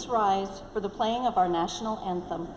please rise for the playing of our national anthem.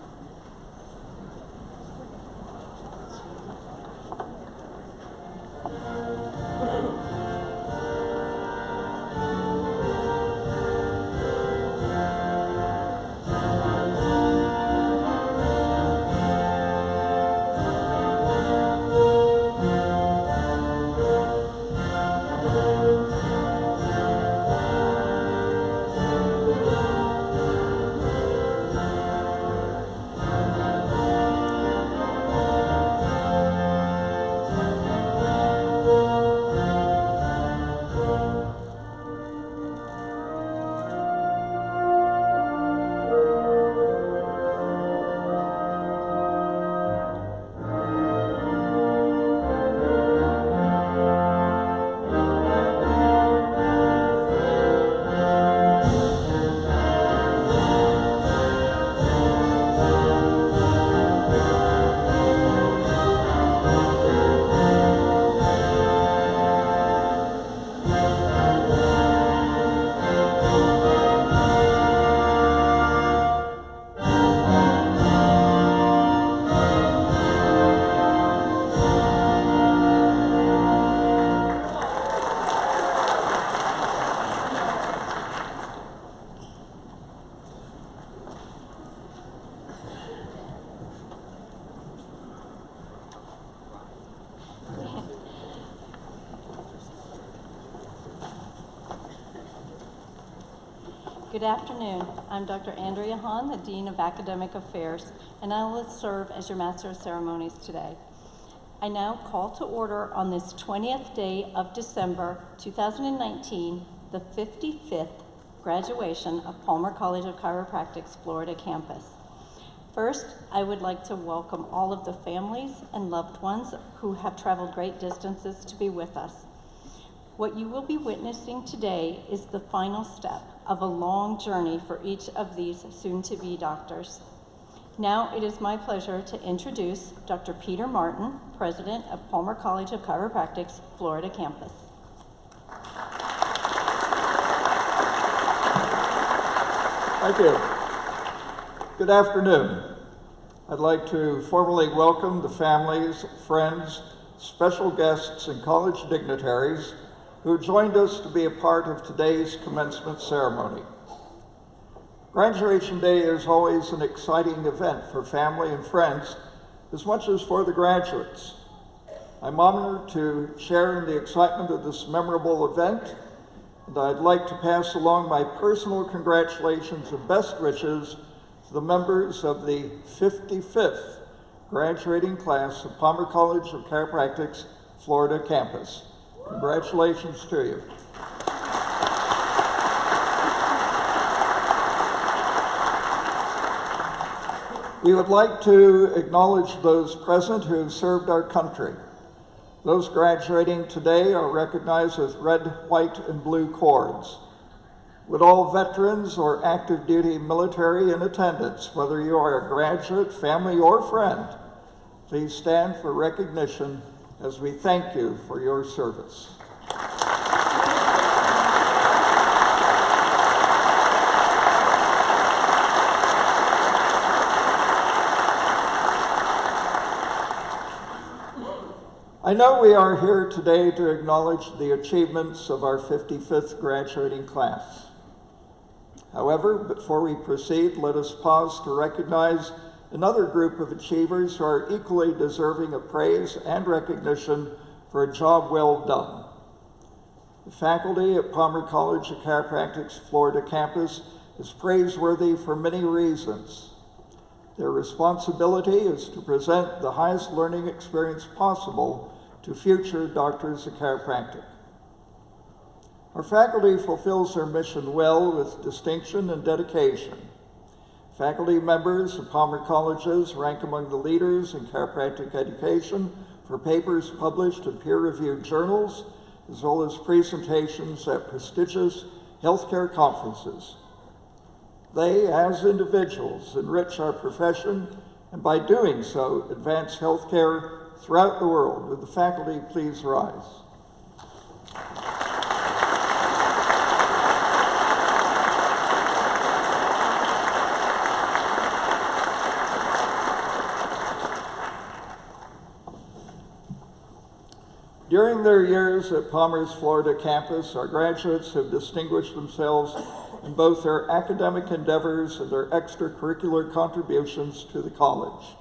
Good afternoon. I'm Dr. Andrea Hahn, the Dean of Academic Affairs, and I will serve as your Master of Ceremonies today. I now call to order on this 20th day of December 2019, the 55th graduation of Palmer College of Chiropractic's Florida campus. First, I would like to welcome all of the families and loved ones who have traveled great distances to be with us. What you will be witnessing today is the final step of a long journey for each of these soon-to-be doctors. Now it is my pleasure to introduce Dr. Peter Martin, President of Palmer College of Chiropractic's Florida campus. Thank you. Good afternoon. I'd like to formally welcome the families, friends, special guests, and college dignitaries who joined us to be a part of today's commencement ceremony. Graduation Day is always an exciting event for family and friends, as much as for the graduates. I'm honored to share in the excitement of this memorable event, and I'd like to pass along my personal congratulations and best wishes to the members of the 55th graduating class of Palmer College of Chiropractic's Florida campus. Congratulations to you. We would like to acknowledge those present who have served our country. Those graduating today are recognized with red, white, and blue cords. Would all veterans or active duty military in attendance, whether you are a graduate, family, or friend, please stand for recognition as we thank you for your service. I know we are here today to acknowledge the achievements of our 55th graduating class. However, before we proceed, let us pause to recognize another group of achievers who are equally deserving of praise and recognition for a job well done. The faculty at Palmer College of Chiropractic's Florida campus is praiseworthy for many reasons. Their responsibility is to present the highest learning experience possible to future doctors of chiropractic. Our faculty fulfills their mission well with distinction and dedication. Faculty members of Palmer Colleges rank among the leaders in chiropractic education for papers published in peer-reviewed journals, as well as presentations at prestigious healthcare conferences. They, as individuals, enrich our profession, and by doing so, advance healthcare throughout the world. Would the faculty please rise? During their years at Palmer's Florida campus, our graduates have distinguished themselves in both their academic endeavors and their extracurricular contributions to the college.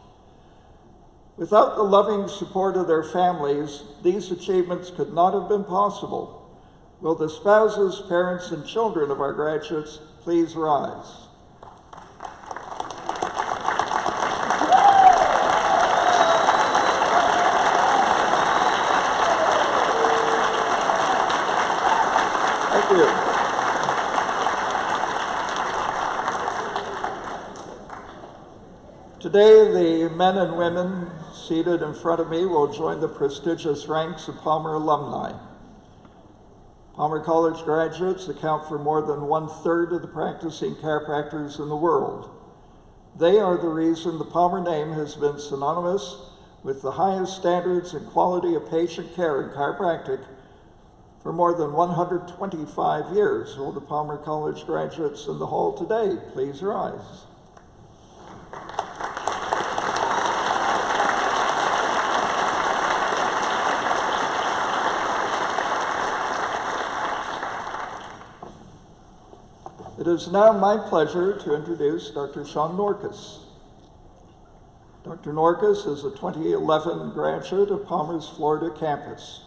Without the loving support of their families, these achievements could not have been possible. Will the spouses, parents, and children of our graduates please rise? Thank you. Today, the men and women seated in front of me will join the prestigious ranks of Palmer alumni. Palmer College graduates account for more than 1/3 of the practicing chiropractors in the world. They are the reason the Palmer name has been synonymous with the highest standards and quality of patient care in chiropractic for more than 125 years. Will the Palmer College graduates in the hall today please rise? It is now my pleasure to introduce Dr. Sean Norcus. Dr. Norcus is a 2011 graduate of Palmer's Florida campus.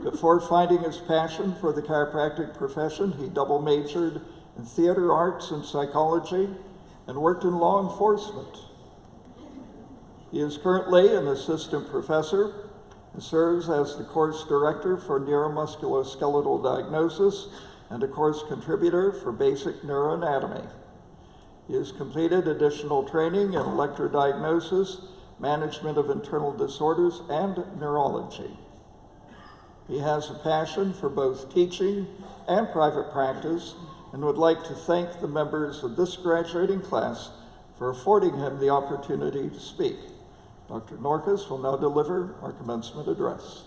Before finding his passion for the chiropractic profession, he double majored in theater arts and psychology and worked in law enforcement. He is currently an assistant professor and serves as the course director for neuromusculoskeletal diagnosis and a course contributor for basic neuroanatomy. He has completed additional training in electrodiagnosis, management of internal disorders, and neurology. He has a passion for both teaching and private practice and would like to thank the members of this graduating class for affording him the opportunity to speak. Dr. Norcus will now deliver our commencement address.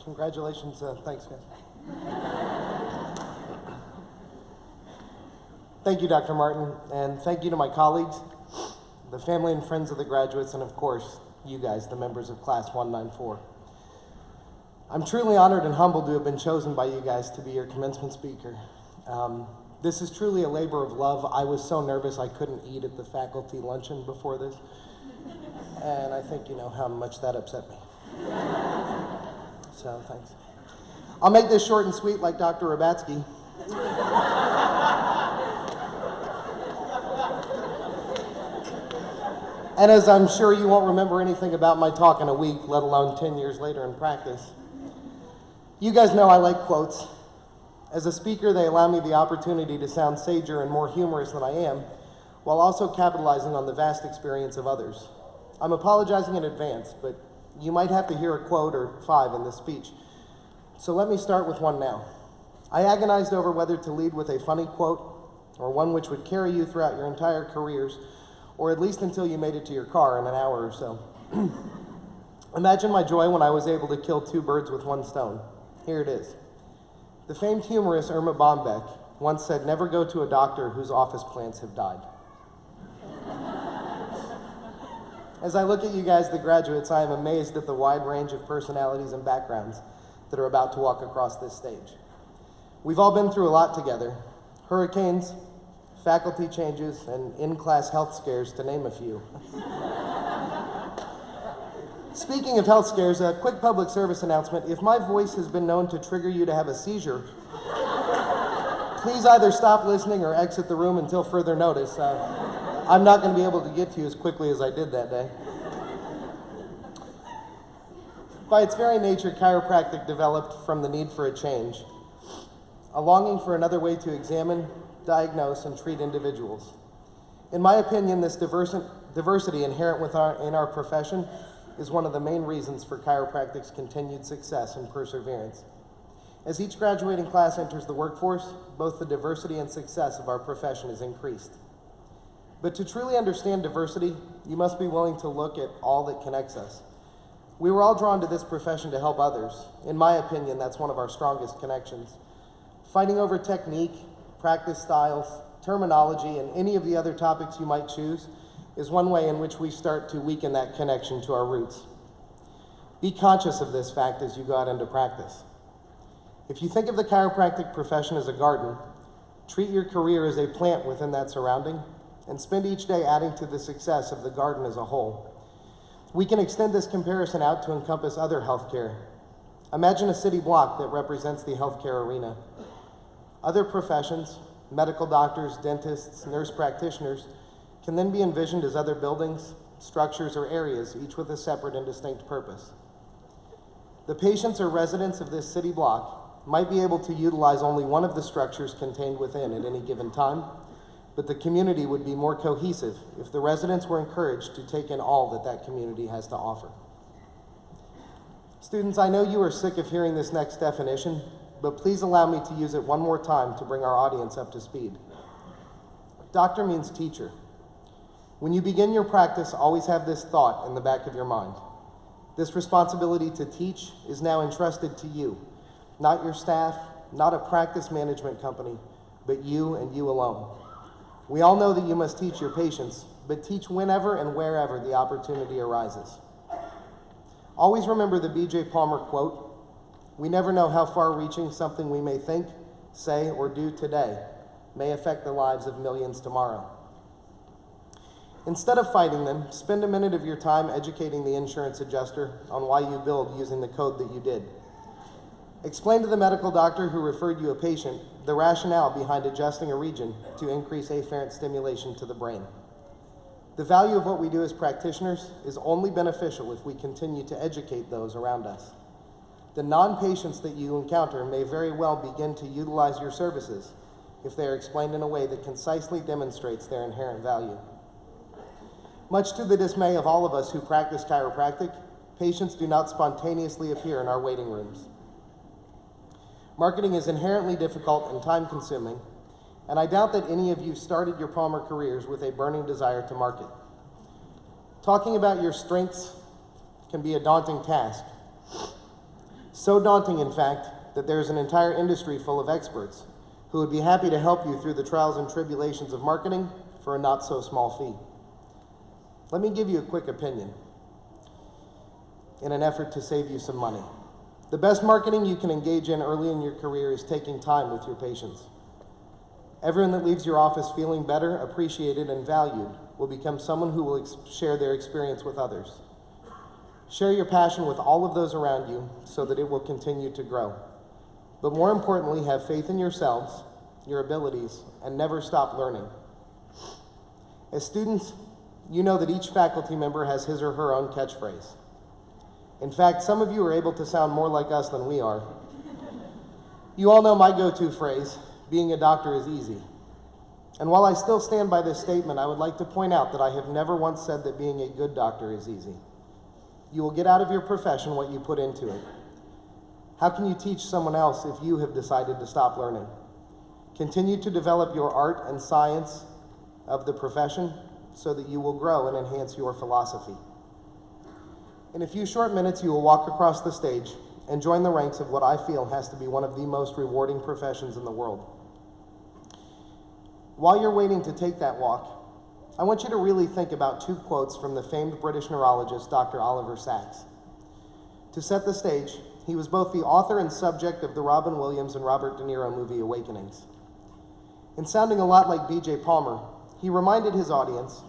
Congratulations, thanks guys. Thank you, Dr. Martin, and thank you to my colleagues, the family and friends of the graduates, and of course, you guys, the members of Class 194. I'm truly honored and humbled to have been chosen by you guys to be your commencement speaker. This is truly a labor of love. I was so nervous I couldn't eat at the faculty luncheon before this, and I think you know how much that upset me. So, thanks. I'll make this short and sweet like Dr. Rabatsky. And as I'm sure you won't remember anything about my talk in a week, let alone 10 years later in practice. You guys know I like quotes. As a speaker, they allow me the opportunity to sound sager and more humorous than I am, while also capitalizing on the vast experience of others. I'm apologizing in advance, but you might have to hear a quote or 5 in this speech. So let me start with one now. I agonized over whether to lead with a funny quote or one which would carry you throughout your entire careers, or at least until you made it to your car in an hour or so. Imagine my joy when I was able to kill 2 birds with 1 stone. Here it is. The famed humorist Irma Bombeck once said, "Never go to a doctor whose office plants have died." As I look at you guys, the graduates, I am amazed at the wide range of personalities and backgrounds that are about to walk across this stage. We've all been through a lot together. Hurricanes, faculty changes, and in-class health scares, to name a few. Speaking of health scares, a quick public service announcement. If my voice has been known to trigger you to have a seizure, please either stop listening or exit the room until further notice. I'm not going to be able to get to you as quickly as I did that day. By its very nature, chiropractic developed from the need for a change, a longing for another way to examine, diagnose, and treat individuals. In my opinion, this diversity inherent in our profession is one of the main reasons for chiropractic's continued success and perseverance. As each graduating class enters the workforce, both the diversity and success of our profession is increased. But to truly understand diversity, you must be willing to look at all that connects us. We were all drawn to this profession to help others. In my opinion, that's one of our strongest connections. Fighting over technique, practice styles, terminology, and any of the other topics you might choose is one way in which we start to weaken that connection to our roots. Be conscious of this fact as you go out into practice. If you think of the chiropractic profession as a garden, treat your career as a plant within that surrounding, and spend each day adding to the success of the garden as a whole. We can extend this comparison out to encompass other healthcare. Imagine a city block that represents the healthcare arena. Other professions, medical doctors, dentists, nurse practitioners, can then be envisioned as other buildings, structures, or areas, each with a separate and distinct purpose. The patients or residents of this city block might be able to utilize only one of the structures contained within at any given time, but the community would be more cohesive if the residents were encouraged to take in all that that community has to offer. Students, I know you are sick of hearing this next definition, but please allow me to use it one more time to bring our audience up to speed. Doctor means teacher. When you begin your practice, always have this thought in the back of your mind. This responsibility to teach is now entrusted to you, not your staff, not a practice management company, but you and you alone. We all know that you must teach your patients, but teach whenever and wherever the opportunity arises. Always remember the B.J. Palmer quote, "We never know how far-reaching something we may think, say, or do today may affect the lives of millions tomorrow." Instead of fighting them, spend a minute of your time educating the insurance adjuster on why you billed using the code that you did. Explain to the medical doctor who referred you a patient the rationale behind adjusting a region to increase afferent stimulation to the brain. The value of what we do as practitioners is only beneficial if we continue to educate those around us. The non-patients that you encounter may very well begin to utilize your services if they are explained in a way that concisely demonstrates their inherent value. Much to the dismay of all of us who practice chiropractic, patients do not spontaneously appear in our waiting rooms. Marketing is inherently difficult and time-consuming, and I doubt that any of you started your Palmer careers with a burning desire to market. Talking about your strengths can be a daunting task. So daunting, in fact, that there's an entire industry full of experts who would be happy to help you through the trials and tribulations of marketing for a not-so-small fee. Let me give you a quick opinion in an effort to save you some money. The best marketing you can engage in early in your career is taking time with your patients. Everyone that leaves your office feeling better, appreciated, and valued will become someone who will share their experience with others. Share your passion with all of those around you so that it will continue to grow. But more importantly, have faith in yourselves, your abilities, and never stop learning. As students, you know that each faculty member has his or her own catchphrase. In fact, some of you are able to sound more like us than we are. You all know my go-to phrase, "Being a doctor is easy." And while I still stand by this statement, I would like to point out that I have never once said that being a good doctor is easy. You will get out of your profession what you put into it. How can you teach someone else if you have decided to stop learning? Continue to develop your art and science of the profession so that you will grow and enhance your philosophy. In a few short minutes, you will walk across the stage and join the ranks of what I feel has to be one of the most rewarding professions in the world. While you're waiting to take that walk, I want you to really think about two quotes from the famed British neurologist, Dr. Oliver Sacks. To set the stage, he was both the author and subject of the Robin Williams and Robert De Niro movie Awakenings. In sounding a lot like B.J. Palmer, he reminded his audience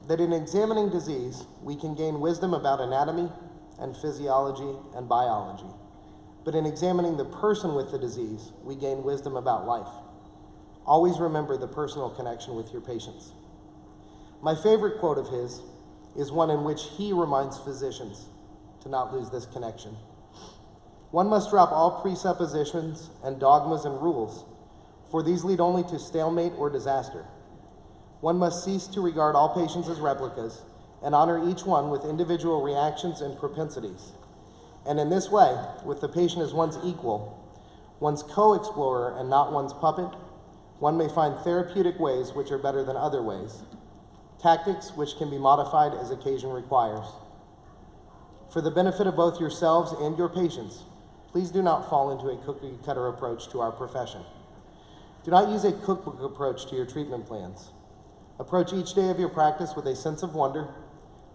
that in examining disease, we can gain wisdom about anatomy and physiology and biology. But in examining the person with the disease, we gain wisdom about life. Always remember the personal connection with your patients. My favorite quote of his is one in which he reminds physicians to not lose this connection. One must drop all presuppositions and dogmas and rules, for these lead only to stalemate or disaster. One must cease to regard all patients as replicas and honor each one with individual reactions and propensities. And in this way, with the patient as one's equal, one's co-explorer and not one's puppet, one may find therapeutic ways which are better than other ways, tactics which can be modified as occasion requires. For the benefit of both yourselves and your patients, please do not fall into a cookie-cutter approach to our profession. Do not use a cookbook approach to your treatment plans. Approach each day of your practice with a sense of wonder,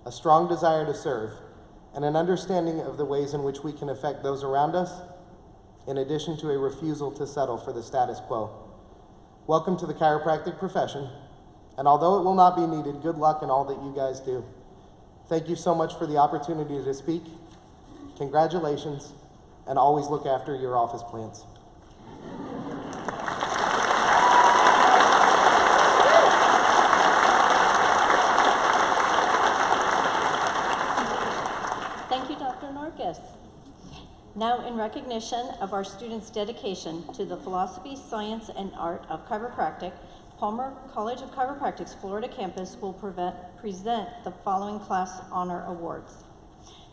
a strong desire to serve, and an understanding of the ways in which we can affect those around us, in addition to a refusal to settle for the status quo. Welcome to the chiropractic profession, and although it will not be needed, good luck in all that you guys do. Thank you so much for the opportunity to speak. Congratulations, and always look after your office plants. Thank you, Dr. Norkus. Now, in recognition of our students' dedication to the philosophy, science, and art of chiropractic, Palmer College of Chiropractic's Florida campus will present the following class honor awards.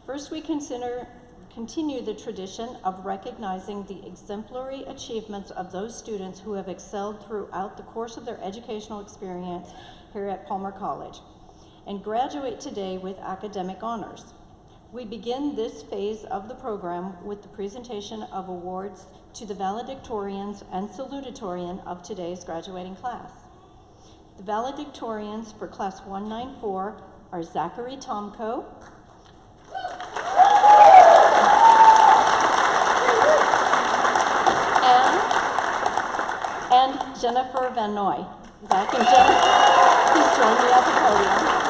First, we continue the tradition of recognizing the exemplary achievements of those students who have excelled throughout the course of their educational experience here at Palmer College and graduate today with academic honors. We begin this phase of the program with the presentation of awards to the Valedictorians and Salutatorian of today's graduating class. The Valedictorians for Class 194 are Zachary Tomko, and Jennifer Van Noy. Zach and Jennifer, please join me at the podium.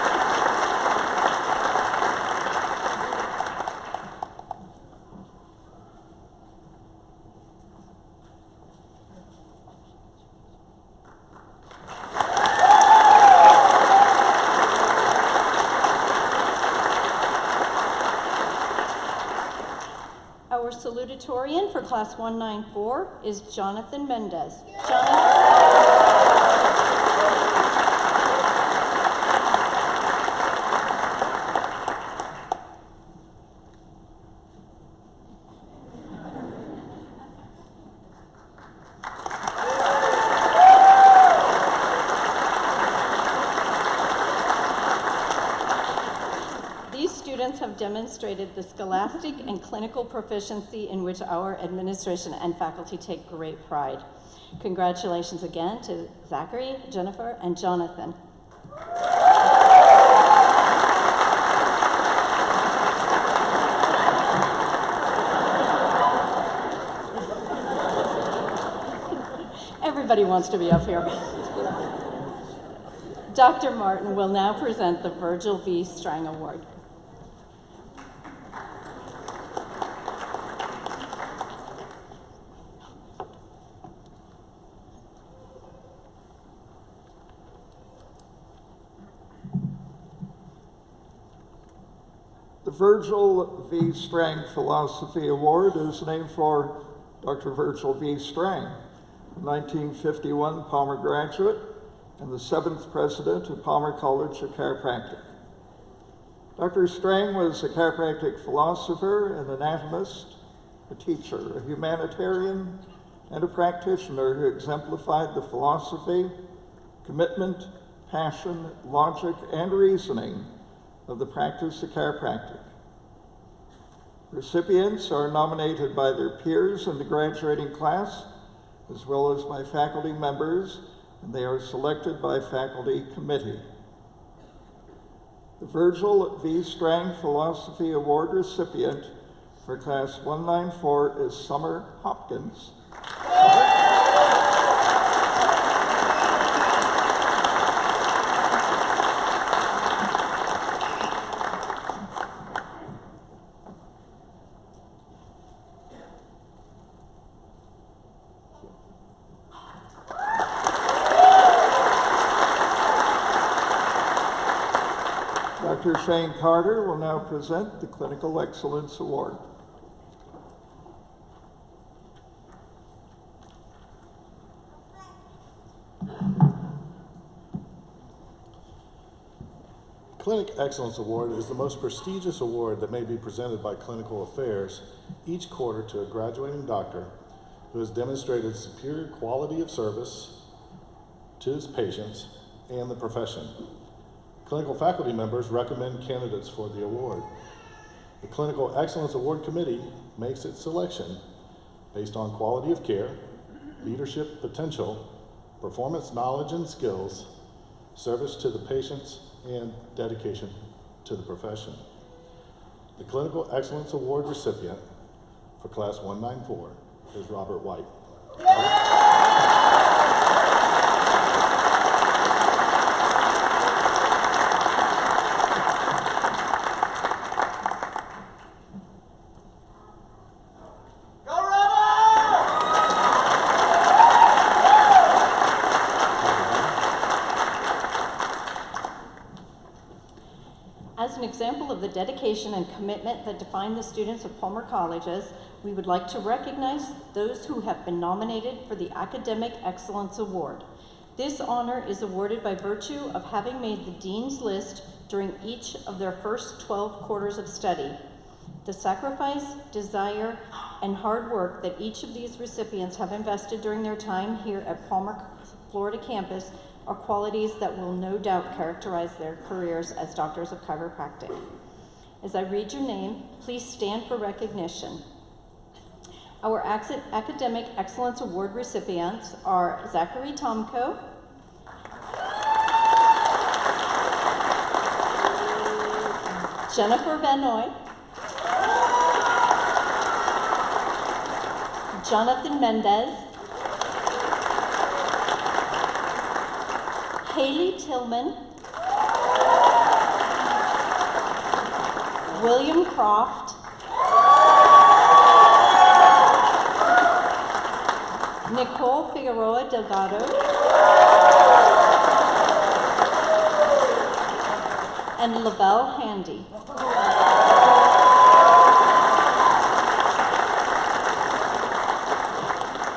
Our salutatorian for Class 194 is Jonathan Mendez. Have demonstrated the scholastic and clinical proficiency in which our administration and faculty take great pride. Congratulations again to Zachary, Jennifer, and Jonathan. Everybody wants to be up here. Dr. Martin will now present the Virgil V. Strang Award. The Virgil V. Strang Philosophy Award is named for Dr. Virgil V. Strang, a 1951 Palmer graduate and the 7th president of Palmer College of Chiropractic. Dr. Strang was a chiropractic philosopher, an anatomist, a teacher, a humanitarian, and a practitioner who exemplified the philosophy, commitment, passion, logic, and reasoning of the practice of chiropractic. Recipients are nominated by their peers in the graduating class, as well as by faculty members, and they are selected by faculty committee. The Virgil V. Strang Philosophy Award recipient for Class 194 is Summer Hopkins. Dr. Shane Carter will now present the Clinical Excellence Award. Clinic Excellence Award is the most prestigious award that may be presented by Clinical Affairs each quarter to a graduating doctor who has demonstrated superior quality of service to his patients and the profession. Clinical faculty members recommend candidates for the award. The Clinical Excellence Award Committee makes its selection based on quality of care, leadership potential, performance knowledge and skills, service to the patients, and dedication to the profession. The Clinical Excellence Award recipient for Class 194 is Robert White. As an example of the dedication and commitment that define the students of Palmer Colleges, we would like to recognize those who have been nominated for the Academic Excellence Award. This honor is awarded by virtue of having made the Dean's List during each of their first 12 quarters of study. The sacrifice, desire, and hard work that each of these recipients have invested during their time here at Palmer, Florida campus are qualities that will no doubt characterize their careers as doctors of chiropractic. As I read your name, please stand for recognition. Our Academic Excellence Award recipients are Zachary Tomko, Jennifer Van Noy, Jonathan Mendez, Haley Tillman, William Croft, Nicole Figueroa Delgado, and Lavelle Handy.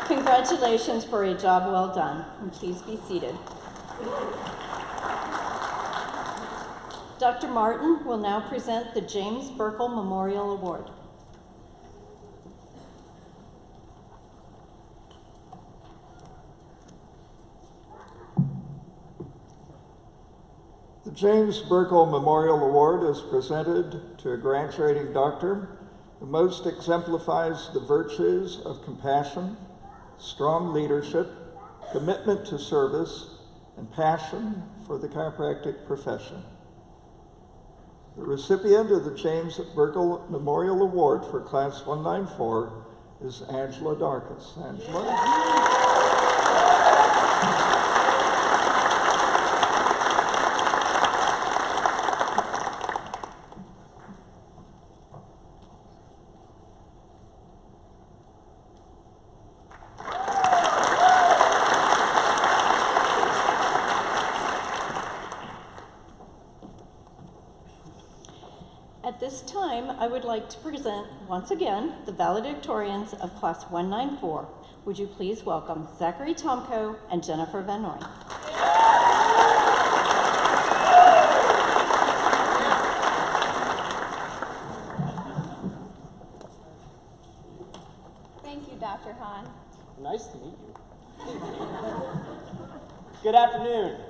Congratulations for a job well done, and please be seated. Dr. Martin will now present the James Buerkle Memorial Award. The James Buerkle Memorial Award is presented to a graduating doctor who most exemplifies the virtues of compassion, strong leadership, commitment to service, and passion for the chiropractic profession. The recipient of the James Buerkle Memorial Award for Class 194 is Angela Darkus. Angela? At this time, I would like to present, once again, the Valedictorians of Class 194. Would you please welcome Zachary Tomko and Jennifer Van Noy. Thank you, Dr. Hahn. Nice to meet you. Good afternoon.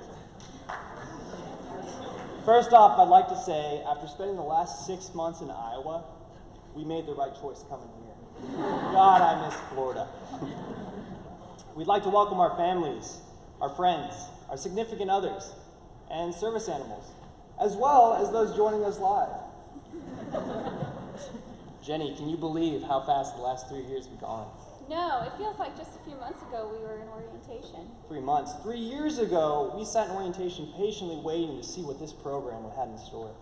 First off, I'd like to say, after spending the last 6 months in Iowa, we made the right choice coming here. God, I miss Florida. We'd like to welcome our families, our friends, our significant others, and service animals, as well as those joining us live. Jenny, can you believe how fast the last 3 years have gone? No, it feels like just a few months ago we were in orientation. 3 months. 3 years ago, we sat in orientation patiently waiting to see what this program had in store.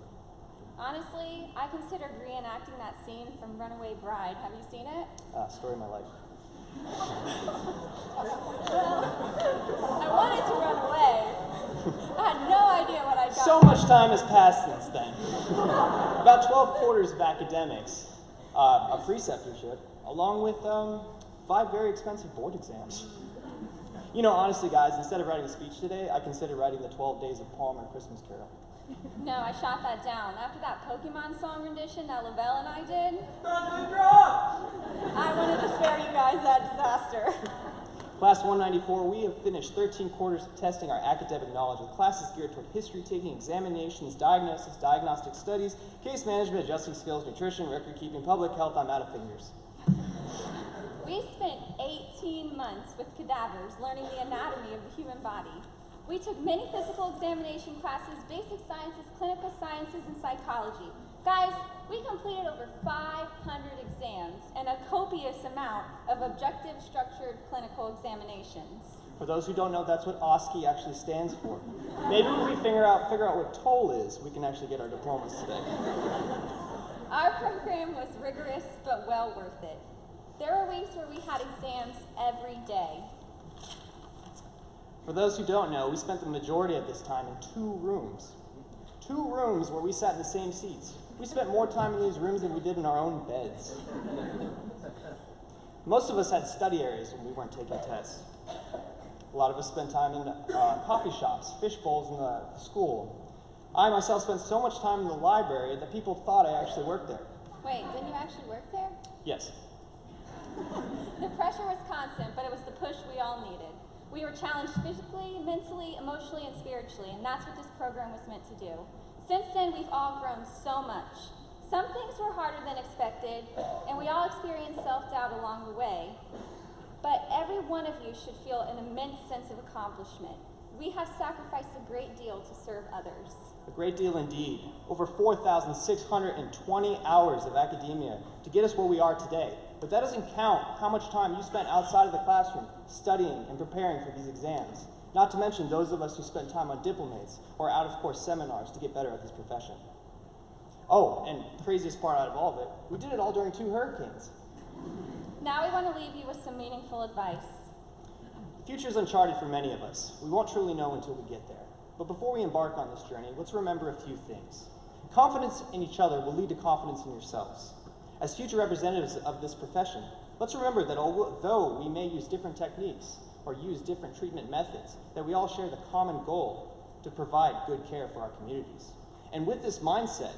Honestly, I considered reenacting that scene from Runaway Bride. Have you seen it? Story of my life. I wanted to run away. I had no idea what I'd got. So much time has passed since then. About 12 quarters of academics, a preceptorship, along with 5 very expensive board exams. You know, honestly, guys, instead of writing a speech today, I considered writing the 12 Days of Palmer Christmas Carol. No, I shot that down. After that Pokemon song rendition that Lavelle and I did, I wanted to spare you guys that disaster. Class 194, we have finished 13 quarters of testing our academic knowledge with classes geared toward history-taking, examinations, diagnosis, diagnostic studies, case management, adjusting skills, nutrition, record-keeping, public health. I'm out of fingers. We spent 18 months with cadavers learning the anatomy of the human body. We took many physical examination classes, basic sciences, clinical sciences, and psychology. Guys, we completed over 500 exams and a copious amount of objective, structured clinical examinations. For those who don't know, that's what OSCE actually stands for. Maybe if we figure out what TOLL is, we can actually get our diplomas today. Our program was rigorous, but well worth it. There were weeks where we had exams every day. For those who don't know, we spent the majority of this time in 2 rooms. 2 rooms where we sat in the same seats. We spent more time in these rooms than we did in our own beds. Most of us had study areas when we weren't taking tests. A lot of us spent time in coffee shops, fish bowls in the school. I myself spent so much time in the library that people thought I actually worked there. Wait, didn't you actually work there? Yes. The pressure was constant, but it was the push we all needed. We were challenged physically, mentally, emotionally, and spiritually, and that's what this program was meant to do. Since then, we've all grown so much. Some things were harder than expected, and we all experienced self-doubt along the way. But every one of you should feel an immense sense of accomplishment. We have sacrificed a great deal to serve others. A great deal indeed. Over 4,620 hours of academia to get us where we are today. But that doesn't count how much time you spent outside of the classroom studying and preparing for these exams. Not to mention those of us who spent time on diplomates or out-of-course seminars to get better at this profession. Oh, and the craziest part out of all of it, we did it all during 2 hurricanes. Now we want to leave you with some meaningful advice. The future is uncharted for many of us. We won't truly know until we get there. But before we embark on this journey, let's remember a few things. Confidence in each other will lead to confidence in yourselves. As future representatives of this profession, let's remember that although we may use different techniques or use different treatment methods, that we all share the common goal to provide good care for our communities. And with this mindset,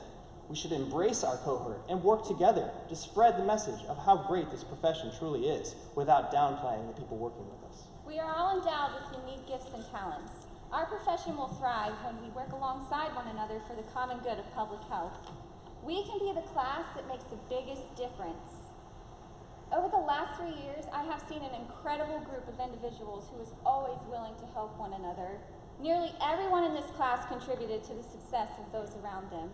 we should embrace our cohort and work together to spread the message of how great this profession truly is without downplaying the people working with us. We are all endowed with unique gifts and talents. Our profession will thrive when we work alongside one another for the common good of public health. We can be the class that makes the biggest difference. Over the last 3 years, I have seen an incredible group of individuals who is always willing to help one another. Nearly everyone in this class contributed to the success of those around them.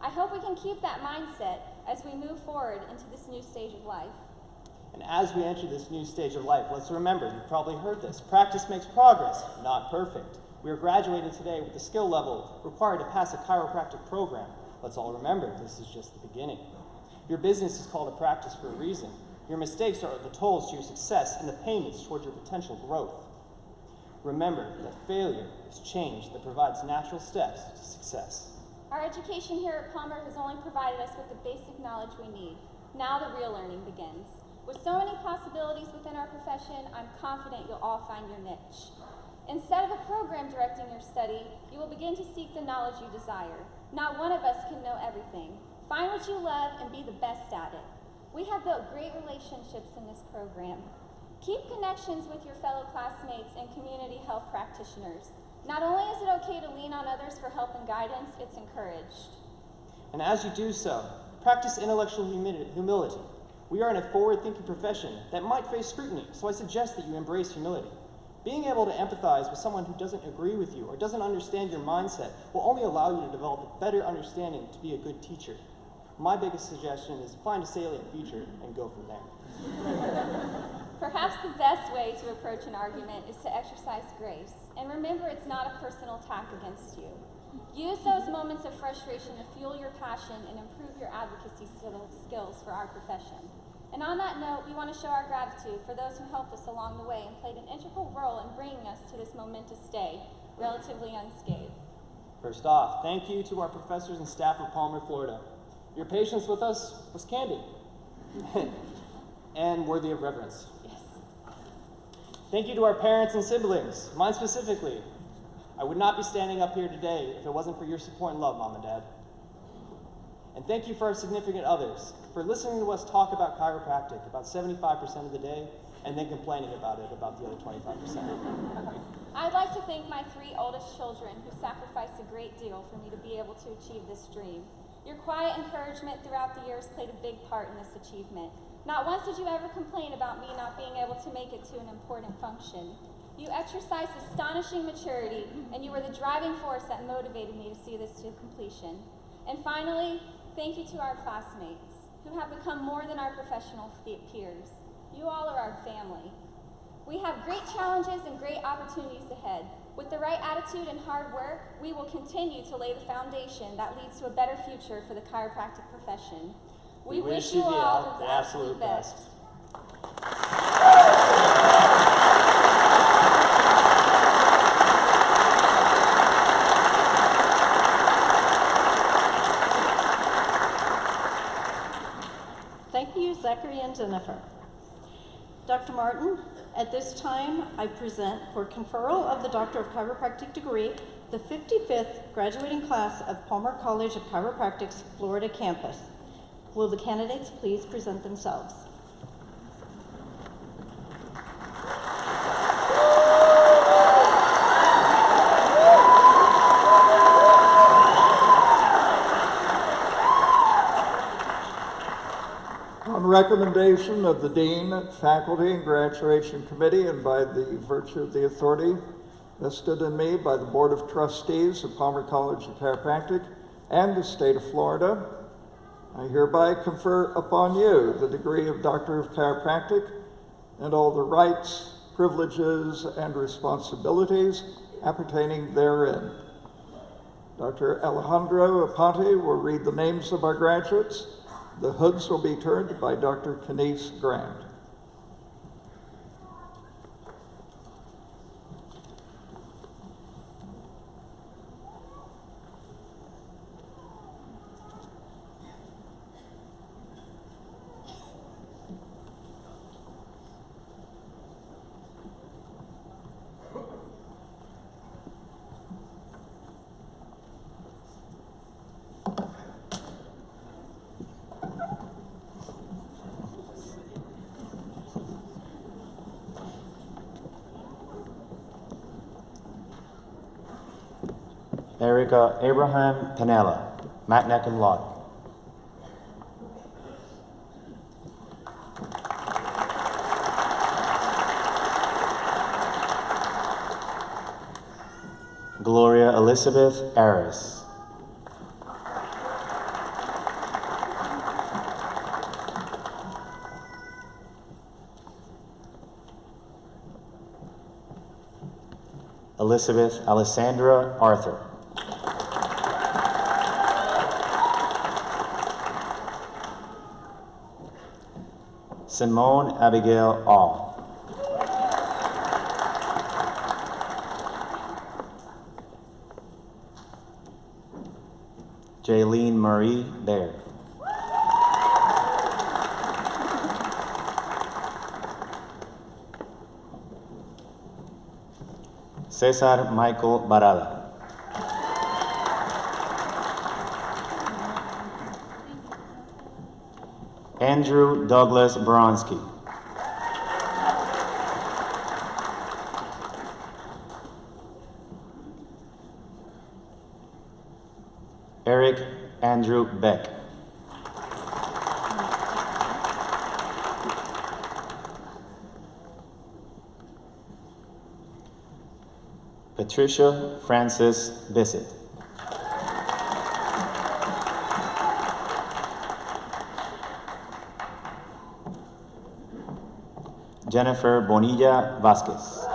I hope we can keep that mindset as we move forward into this new stage of life. And as we enter this new stage of life, let's remember, you've probably heard this, practice makes progress, not perfect. We are graduating today with the skill level required to pass a chiropractic program. Let's all remember, this is just the beginning. Your business is called a practice for a reason. Your mistakes are the tolls to your success and the payments towards your potential growth. Remember that failure is change that provides natural steps to success. Our education here at Palmer has only provided us with the basic knowledge we need. Now the real learning begins. With so many possibilities within our profession, I'm confident you'll all find your niche. Instead of a program directing your study, you will begin to seek the knowledge you desire. Not one of us can know everything. Find what you love and be the best at it. We have built great relationships in this program. Keep connections with your fellow classmates and community health practitioners. Not only is it okay to lean on others for help and guidance, it's encouraged. And as you do so, practice intellectual humility. We are in a forward-thinking profession that might face scrutiny, so I suggest that you embrace humility. Being able to empathize with someone who doesn't agree with you or doesn't understand your mindset will only allow you to develop a better understanding to be a good teacher. My biggest suggestion is find a salient feature and go from there. Perhaps the best way to approach an argument is to exercise grace. And remember, it's not a personal attack against you. Use those moments of frustration to fuel your passion and improve your advocacy skills for our profession. And on that note, we want to show our gratitude for those who helped us along the way and played an integral role in bringing us to this momentous day, relatively unscathed. First off, thank you to our professors and staff of Palmer, Florida. Your patience with us was candid and worthy of reverence. Yes. Thank you to our parents and siblings, mine specifically. I would not be standing up here today if it wasn't for your support and love, Mom and Dad. And thank you for our significant others, for listening to us talk about chiropractic about 75% of the day, and then complaining about it about the other 25%. I'd like to thank my 3 oldest children who sacrificed a great deal for me to be able to achieve this dream. Your quiet encouragement throughout the years played a big part in this achievement. Not once did you ever complain about me not being able to make it to an important function. You exercised astonishing maturity, and you were the driving force that motivated me to see this to completion. And finally, thank you to our classmates, who have become more than our professional peers. You all are our family. We have great challenges and great opportunities ahead. With the right attitude and hard work, we will continue to lay the foundation that leads to a better future for the chiropractic profession. We wish you all the absolute best. Thank you, Zachary and Jennifer. Dr. Martin, at this time, I present for conferral of the Doctor of Chiropractic degree, the 55th graduating class of Palmer College of Chiropractic's Florida campus. Will the candidates please present themselves? On recommendation of the Dean, Faculty, and Graduation Committee, and by the virtue of the authority vested in me by the Board of Trustees of Palmer College of Chiropractic and the state of Florida, I hereby confer upon you the degree of Doctor of Chiropractic and all the rights, privileges, and responsibilities appertaining therein. Dr. Alejandro Aponte will read the names of our graduates. The hoods will be turned by Dr. Kenise Grant. Erica Abraham Panella, magna cum laude. Gloria Elizabeth Aris. Elizabeth Alessandra Arthur. Simone Abigail All. Jaylene Marie Baird. Cesar Michael Barada. Andrew Douglas Bronski. Eric Andrew Beck. Patricia Francis Bissett. Jennifer Bonilla Vasquez.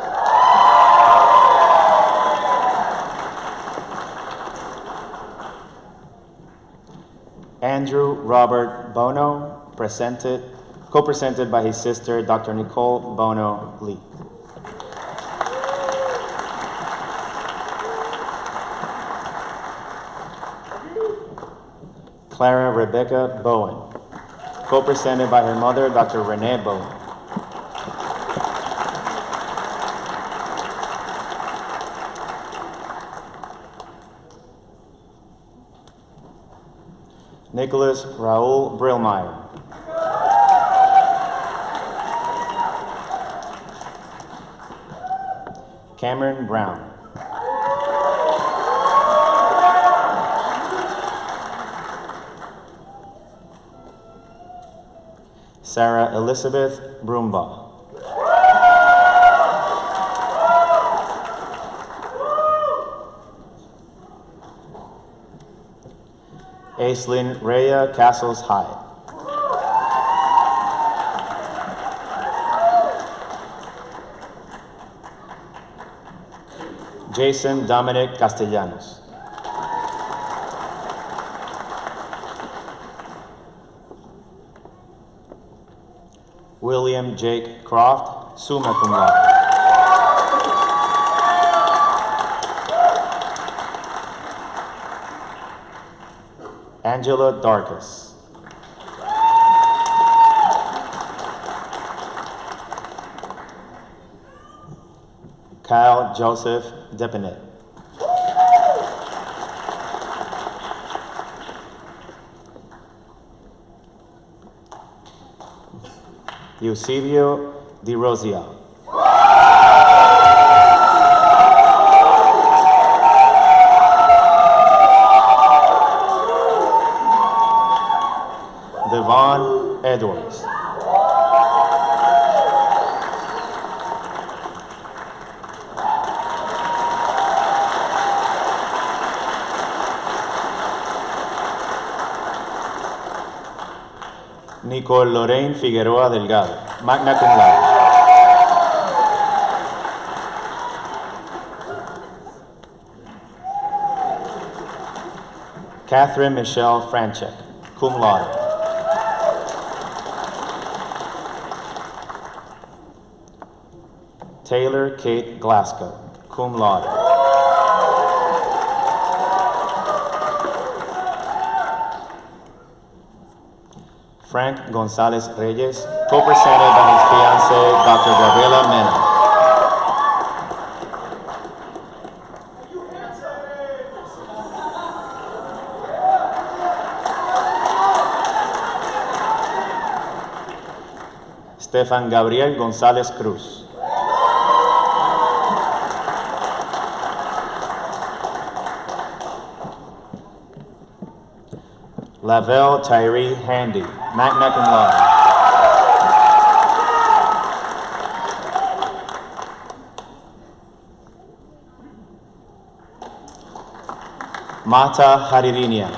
Andrew Robert Bono, co-presented by his sister, Dr. Nicole Bono Lee. Clara Rebecca Bowen, co-presented by her mother, Dr. Renee Bowen. Nicholas Raul Brillmeyer. Cameron Brown. Sarah Elizabeth Broombaugh. Aislinn Rhea Castles Hyde. Jason Dominic Castellanos. William Jake Croft, summa cum laude. Angela Darkus. Kyle Joseph Depinet. Eusebio Di Rosia. Devon Edwards. Nicole Lorraine Figueroa Delgado, magna cum laude. Catherine Michelle Franchek, cum laude. Taylor Kate Glasgow, cum laude. Frank Gonzalez Reyes, co-presented by his fiancée, Dr. Gabriela Mena. Stefan Gabriel Gonzalez Cruz. Lavelle Tyree Handy, magna cum laude. Mata Haririnia.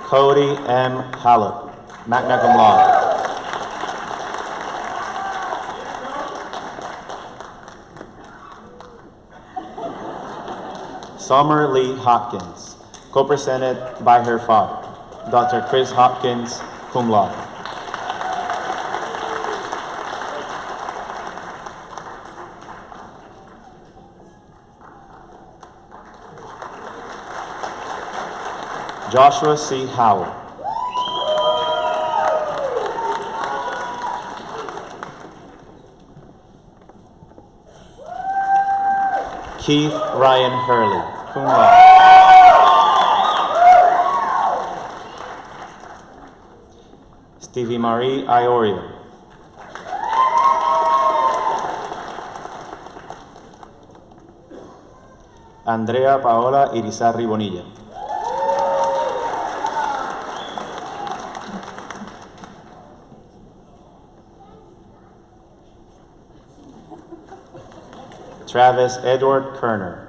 Cody M. Hallett, magna cum laude. Summer Lee Hopkins, co-presented by her father, Dr. Chris Hopkins, cum laude. Joshua C. Howell. Keith Ryan Hurley, cum laude. Stevie Marie Iorio. Andrea Paola Irizarry Bonilla. Travis Edward Kerner.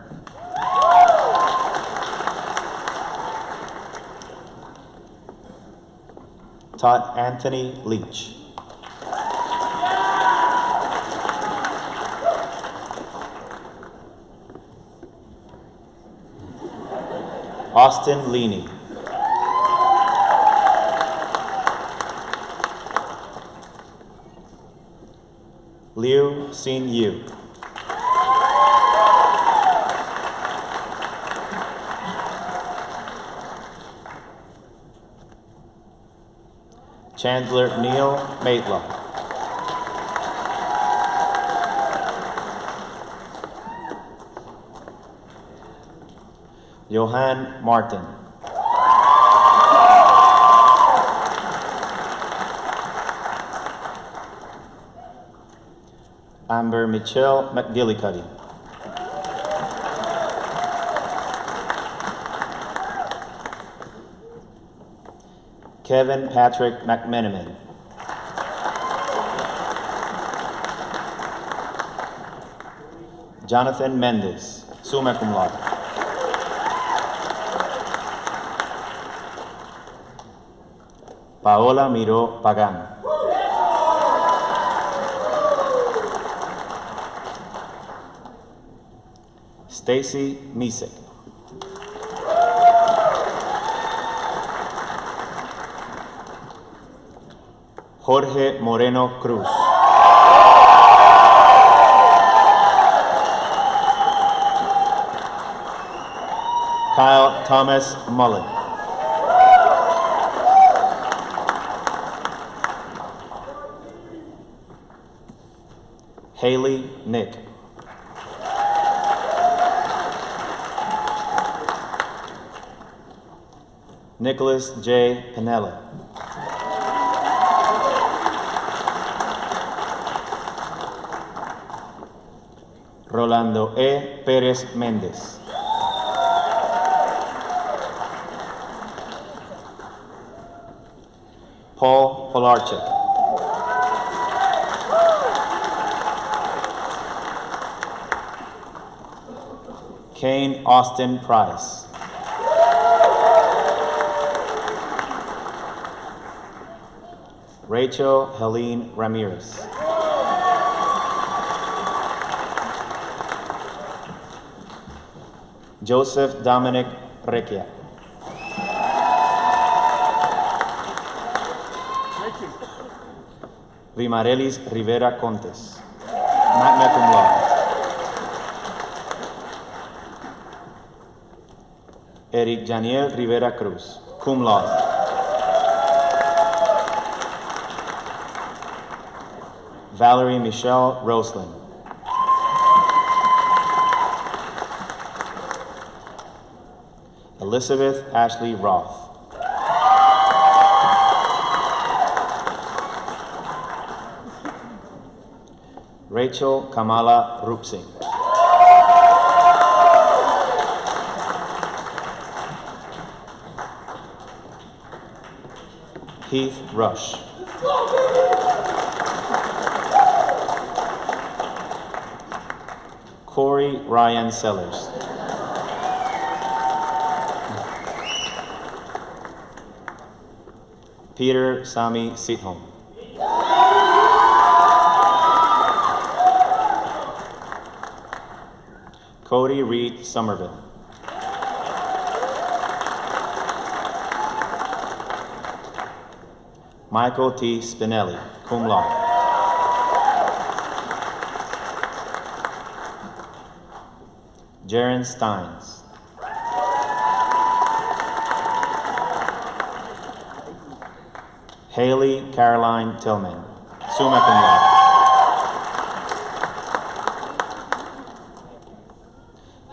Todd Anthony Leach. Austin Leaney. Liu Xin Yu. Chandler Neal Maitlaw. Johan Martin. Amber Michelle McGillicuddy. Kevin Patrick McMenamin. Jonathan Mendez, summa cum laude. Paola Miro Pagan. Stacy Misek. Jorge Moreno Cruz. Kyle Thomas Mullen. Haley Nick. Nicholas J. Pinella. Rolando E. Pérez Méndez. Paul Polarchik. Kane Austin Price. Rachel Helene Ramirez. Joseph Dominic Requia. Vimarelis Rivera Contes, magna cum laude. Eric Janiel Rivera Cruz, cum laude. Valerie Michelle Roslin. Elizabeth Ashley Roth. Rachel Kamala Rupsing. Heath Rush. Corey Ryan Sellers. Peter Sami Sithom. Cody Reed Somerville. Michael T. Spinelli, cum laude. Jaren Steins. Haley Caroline Tillman, summa cum laude.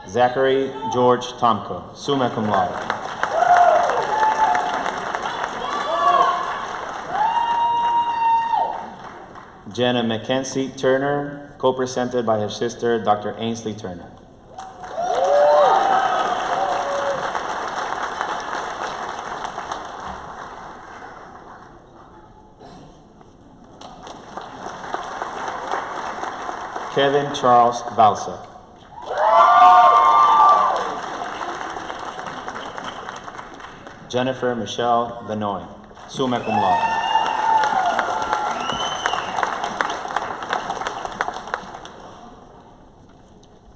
Zachary George Tomko, summa cum laude. Jenna Mackenzie Turner, co-presented by her sister, Dr. Ainsley Turner. Kevin Charles Valsek. Jennifer Michelle Vanoy, summa cum laude.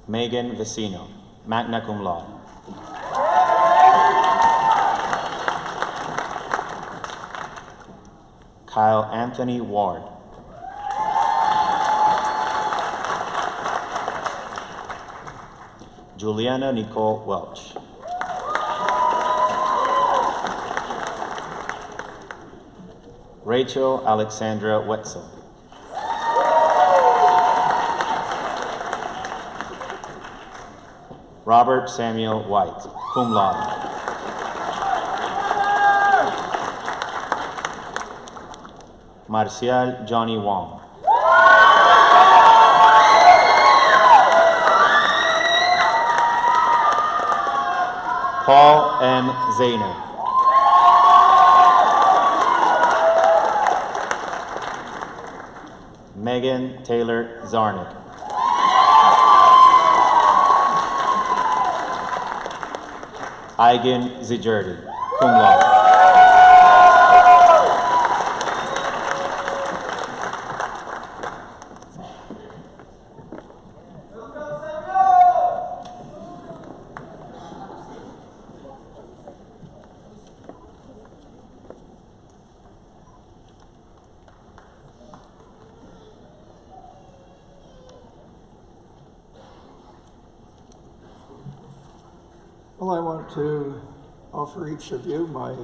Megan Vecino, magna cum laude. Kyle Anthony Ward. Juliana Nicole Welch. Rachel Alexandra Wetzel. Robert Samuel White, cum laude. Marcial Johnny Wong. Paul M. Zayner. Megan Taylor Zarnick. Eigen Zijurdi, cum laude. Well, I want to offer each of you my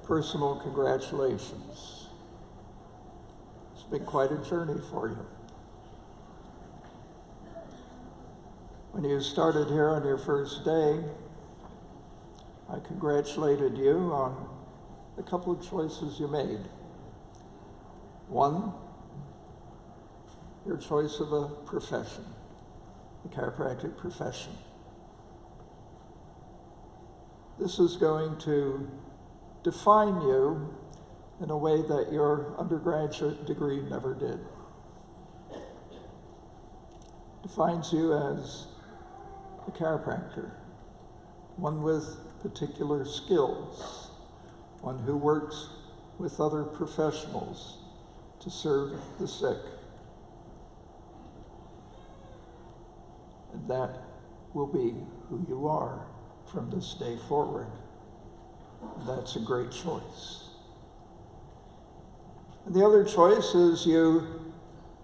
personal congratulations. It's been quite a journey for you. When you started here on your first day, I congratulated you on a couple of choices you made. One, your choice of a profession, the chiropractic profession. This is going to define you in a way that your undergraduate degree never did. Defines you as a chiropractor, one with particular skills, one who works with other professionals to serve the sick. And that will be who you are from this day forward. That's a great choice. And the other choice is you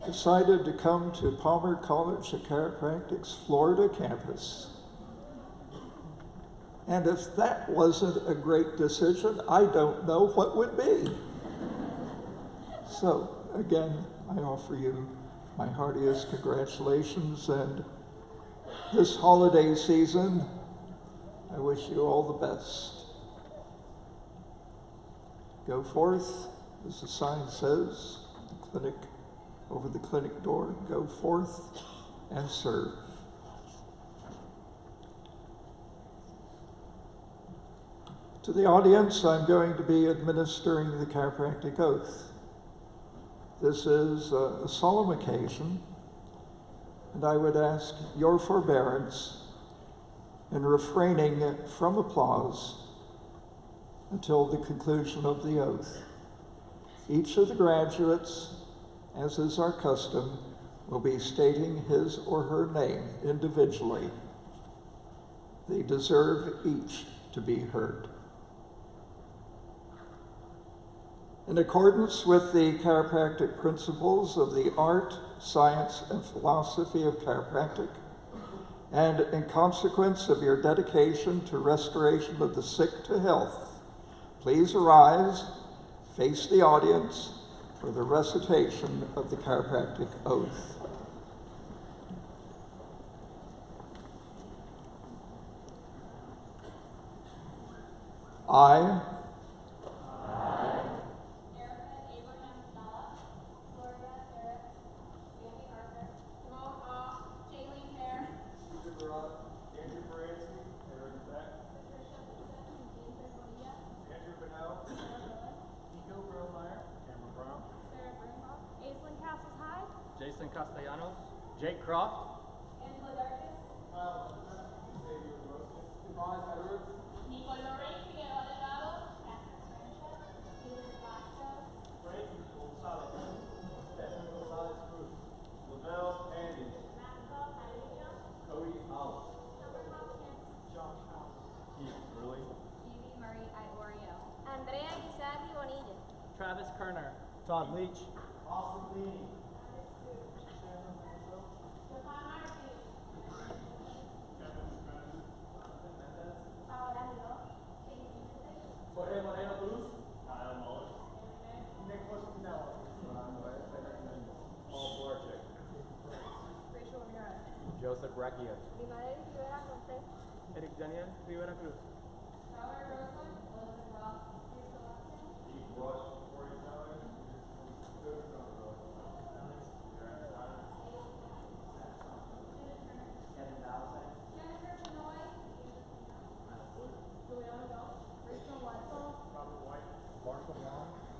decided to come to Palmer College of Chiropractic's Florida campus. And if that wasn't a great decision, I don't know what would be. So, again, I offer you my heartiest congratulations, and this holiday season, I wish you all the best. Go forth, as the sign says, the clinic, over the clinic door, go forth and serve. To the audience, I'm going to be administering the Chiropractic Oath. This is a solemn occasion, and I would ask your forbearance in refraining from applause until the conclusion of the oath. Each of the graduates, as is our custom, will be stating his or her name individually. They deserve each to be heard. In accordance with the chiropractic principles of the art, science, and philosophy of chiropractic, and in consequence of your dedication to restoration of the sick to health, please arise, face the audience for the recitation of the Chiropractic Oath. I, Jason Castellanos, Jake Croft, Travis Kerner, Todd Leach, Austin Lee, Joseph Recchia, Eric Daniel Rivera Cruz,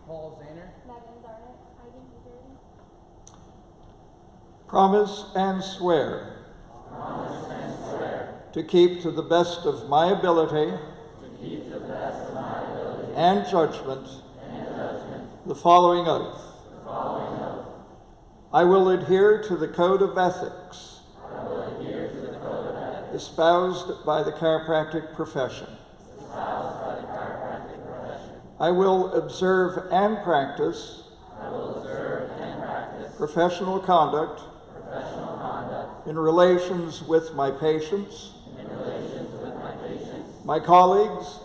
Paul Zahner, Megan Zarnick, Eigen Zijurdi, Promise and swear to keep to the best of my ability and judgment the following oath. I will adhere to the code of ethics espoused by the chiropractic profession. I will observe and practice professional conduct in relations with my patients, my colleagues,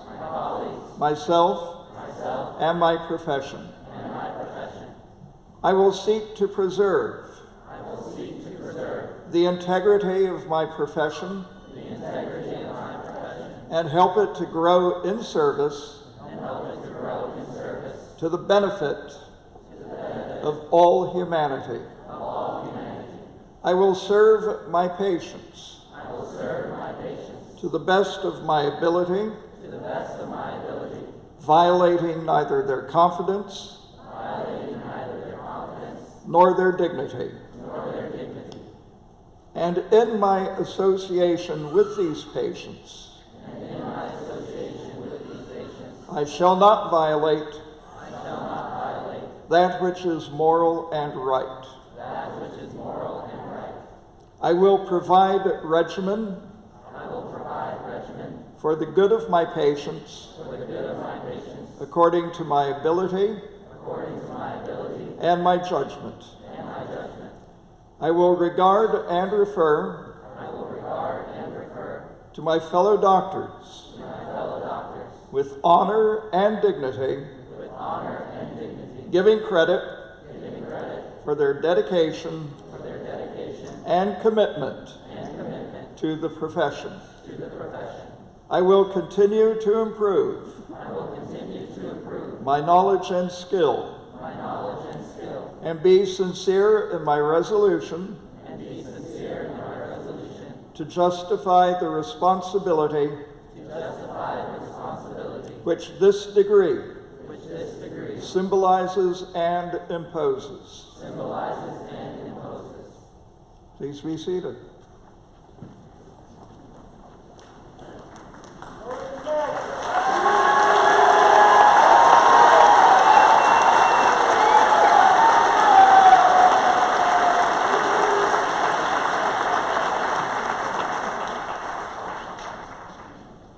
myself, and my profession. I will seek to preserve the integrity of my profession and help it to grow in service to the benefit of all humanity. I will serve my patients to the best of my ability, violating neither their confidence nor their dignity. And in my association with these patients, I shall not violate that which is moral and right. I will provide regimen for the good of my patients according to my ability and my judgment. I will regard and refer to my fellow doctors with honor and dignity, giving credit for their dedication and commitment to the profession. I will continue to improve my knowledge and skill and be sincere in my resolution to justify the responsibility which this degree symbolizes and imposes. Please be seated.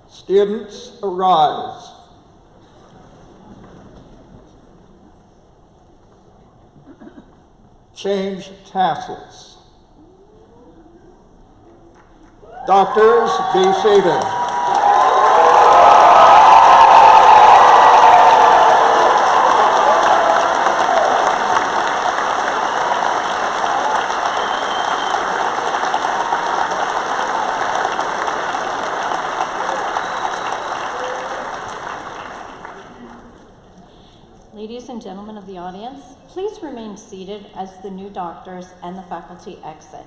Students, arise. Change tassels. Doctors, be seated. Ladies and gentlemen of the audience, please remain seated as the new doctors and the faculty exit.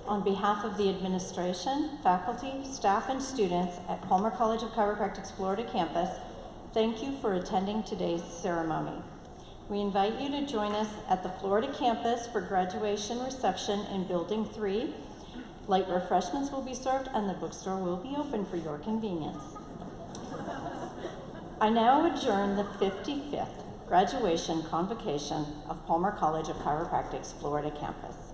On behalf of the administration, faculty, staff, and students at Palmer College of Chiropractic's Florida campus, thank you for attending today's ceremony. We invite you to join us at the Florida campus for graduation reception in Building 3. Light refreshments will be served and the bookstore will be open for your convenience. I now adjourn the 55th graduation convocation of Palmer College of Chiropractic's Florida campus.